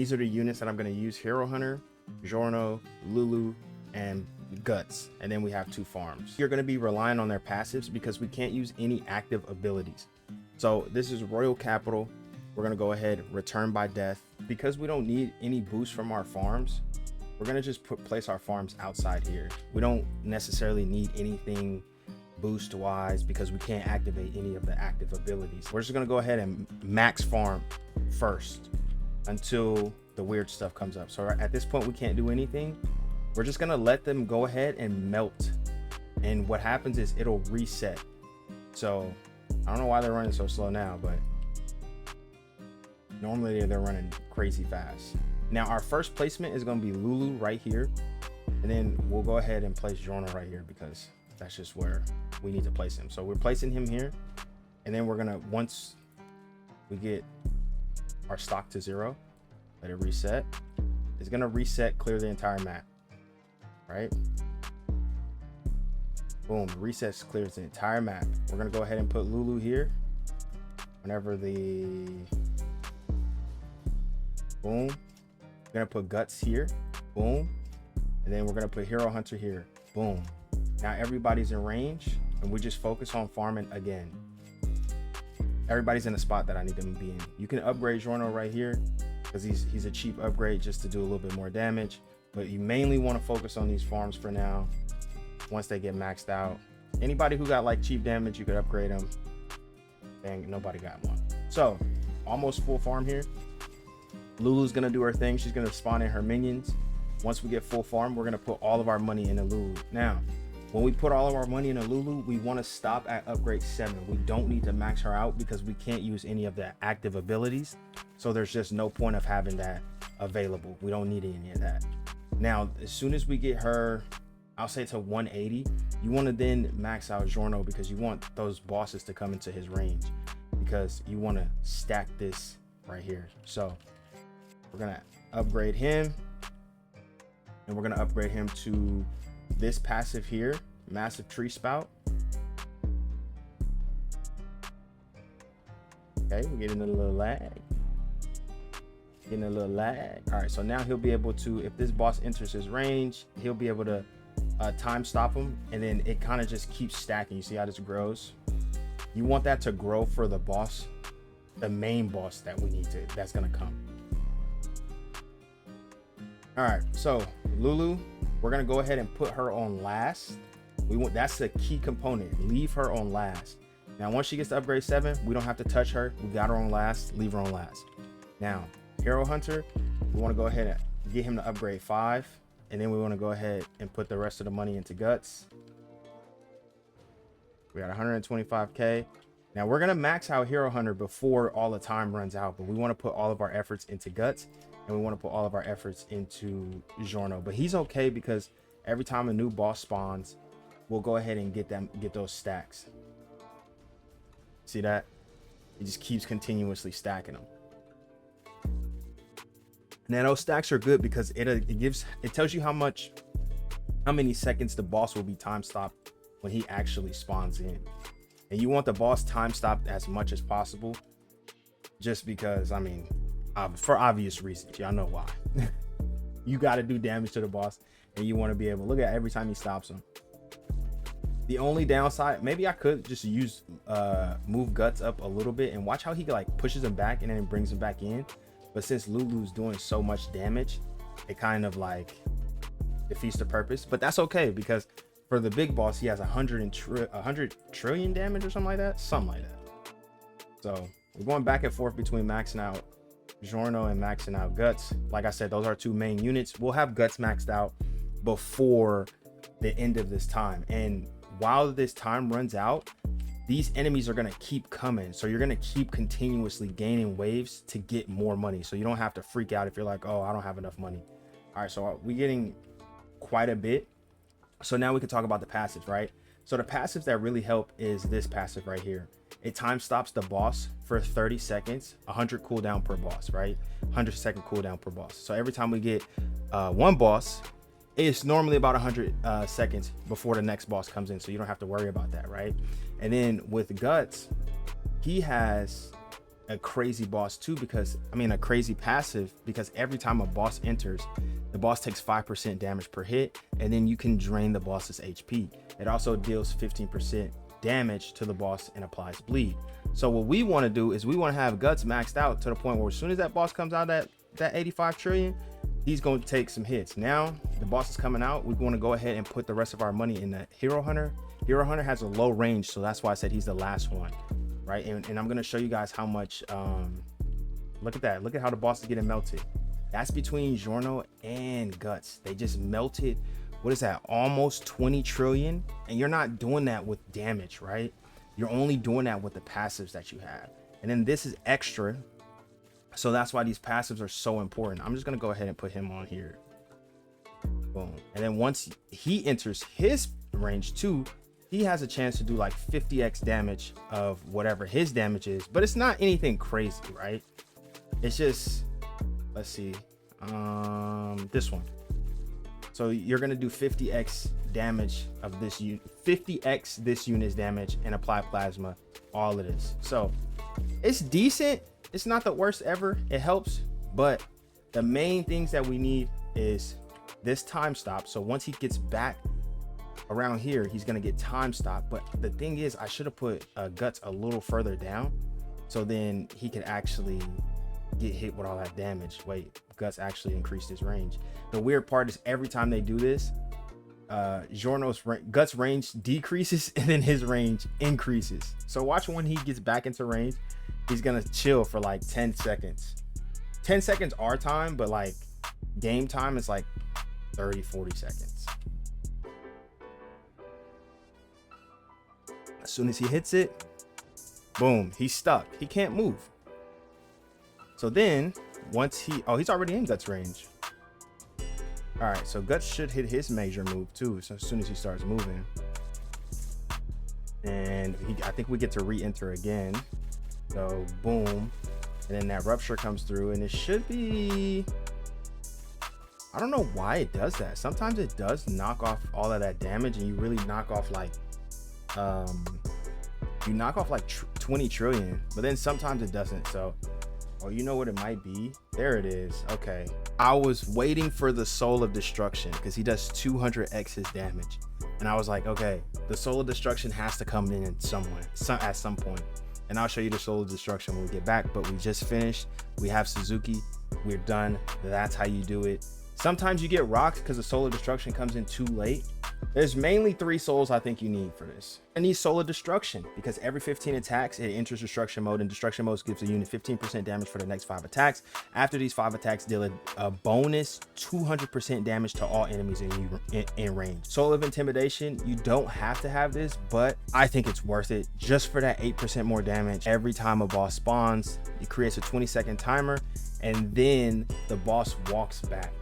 These are the units that I'm going to use: Hero Hunter, Giorno, Lulu, and Guts. And then we have 2 farms. You're going to be relying on their passives because we can't use any active abilities. So this is Royal Capital. We're going to go ahead, Return by Death. Because we don't need any boost from our farms, we're going to just place our farms outside here. We don't necessarily need anything boost wise because we can't activate any of the active abilities. We're just going to go ahead and max farm first until the weird stuff comes up. So at this point, we can't do anything. We're just going to let them go ahead and melt. And what happens is it'll reset. So I don't know why they're running so slow now, but normally they're running crazy fast. Now our first placement is going to be Lulu right here. And then we'll go ahead and place Giorno right here because that's just where we need to place him. So we're placing him here. And then we're going to, once we get our stock to 0, let it reset. It's going to reset, clear the entire map, right? Boom, resets, clears the entire map. We're going to go ahead and put Lulu here. Whenever the, boom. We're going to put Guts here, boom. And then we're going to put Hero Hunter here, boom. Now everybody's in range and we just focus on farming again. Everybody's in a spot that I need them to be in. You can upgrade Giorno right here because he's a cheap upgrade just to do a little bit more damage. But you mainly want to focus on these farms for now. Once they get maxed out, anybody who got like cheap damage, you could upgrade them. Dang, nobody got one. So almost full farm here. Lulu's gonna do her thing. She's gonna spawn in her minions. Once we get full farm, we're gonna put all of our money into Lulu. Now, when we put all of our money into Lulu, we want to stop at upgrade 7. We don't need to max her out because we can't use any of the active abilities. So there's just no point of having that available. We don't need any of that. Now, as soon as we get her, I'll say to 180, you want to then max out Giorno because you want those bosses to come into his range because you want to stack this right here. So we're going to upgrade him and we're going to upgrade him to this passive here, Massive Tree Spout. Okay, we're getting a little lag. All right, so now he'll be able to, if this boss enters his range, he'll be able to time stop him, and then it kind of just keeps stacking. You see how this grows? You want that to grow for the boss, the main boss that we need to, that's gonna come. All right, so Lulu, we're gonna go ahead and put her on last. That's the key component. Leave her on last. Now, once she gets to upgrade 7, we don't have to touch her. We got her on last. Leave her on last. Now, Hero Hunter, we want to go ahead and get him to upgrade 5, and then we want to go ahead and put the rest of the money into Guts. We got 125k. Now we're gonna max out Hero Hunter before all the time runs out, but we want to put all of our efforts into Guts. And we want to put all of our efforts into Giorno, but he's okay because every time a new boss spawns, we'll go ahead and get those stacks. See that? It just keeps continuously stacking them. Now those stacks are good because it tells you how many seconds the boss will be time stopped when he actually spawns in. And you want the boss time stopped as much as possible, just because, I mean, for obvious reasons, y'all know why. You got to do damage to the boss and you want to be able to look at every time he stops him. The only downside, maybe I could just use move Guts up a little bit and watch how he like pushes him back and then brings him back in. But since Lulu's doing so much damage, it kind of like defeats the purpose. But that's okay because for the big boss, he has 100 trillion damage or something like that. So we're going back and forth between maxing out Giorno and maxing out Guts. Like I said, those are 2 main units. We'll have Guts maxed out before the end of this time. And while this time runs out, these enemies are going to keep coming. So you're going to keep continuously gaining waves to get more money. So you don't have to freak out if you're like, oh, I don't have enough money. All right, so we're getting quite a bit. So now we can talk about the passives, right? So the passives that really help is this passive right here. It time stops the boss for 30 seconds, 100 cooldown per boss, right? 100-second cooldown per boss. So every time we get one boss, it's normally about 100 seconds before the next boss comes in. So you don't have to worry about that, right? And then with Guts, he has a crazy boss too, because I mean a crazy passive, because every time a boss enters, the boss takes 5% damage per hit, and then you can drain the boss's HP. It also deals 15% damage to the boss and applies bleed. So what we want to do is we want to have Guts maxed out to the point where as soon as that boss comes out that 85 trillion, he's going to take some hits. Now the boss is coming out, we want to go ahead and put the rest of our money in the Hero Hunter. Hero Hunter has a low range, so that's why I said he's the last one, right? And I'm going to show you guys how much look at that, look at how the boss is getting melted. That's between Giorno and Guts. They just melted, what is that, almost 20 trillion, and you're not doing that with damage, right? You're only doing that with the passives that you have. And then this is extra, so that's why these passives are so important. I'm just gonna go ahead and put him on here. Boom. And then once he enters his range too, he has a chance to do like 50x damage of whatever his damage is, but it's not anything crazy, right? It's just, let's see, this one. So you're gonna do 50x damage of this 50x this unit's damage and apply plasma, all of this. So it's decent. It's not the worst ever. It helps, but the main things that we need is this time stop. So once he gets back around here, he's gonna get time stop. But the thing is, I should have put Guts a little further down, so then he could actually get hit with all that damage. Wait, Guts actually increased his range. The weird part is every time they do this, Giorno's Guts range decreases and then his range increases. So watch when he gets back into range, he's gonna chill for like 10 seconds. 10 seconds our time, but like game time is like 30-40 seconds. As soon as he hits it, boom, he's stuck. He can't move. So then once he's already in Guts range. All right, so Guts should hit his major move too. So as soon as he starts moving, and I think we get to re-enter again. So boom, and then that rupture comes through, and it should be, I don't know why it does that. Sometimes it does knock off all of that damage, and you really knock off like, you knock off like 20 trillion, but then sometimes it doesn't. So, oh, you know what it might be? There it is. Okay. I was waiting for the Soul of Destruction because he does 200x his damage. And I was like, okay, the Soul of Destruction has to come in at some point. And I'll show you the Soul of Destruction when we get back, but we just finished. We have Suzuki. We're done. That's how you do it. Sometimes you get rocked because the Soul of Destruction comes in too late. There's mainly 3 souls I think you need for this. I need Soul of Destruction because every 15 attacks, it enters destruction mode, and destruction mode gives the unit 15% damage for the next 5 attacks. After these 5 attacks, deal a bonus 200% damage to all enemies in range. Soul of Intimidation, you don't have to have this, but I think it's worth it just for that 8% more damage. Every time a boss spawns, it creates a 20-second timer, and then the boss walks back.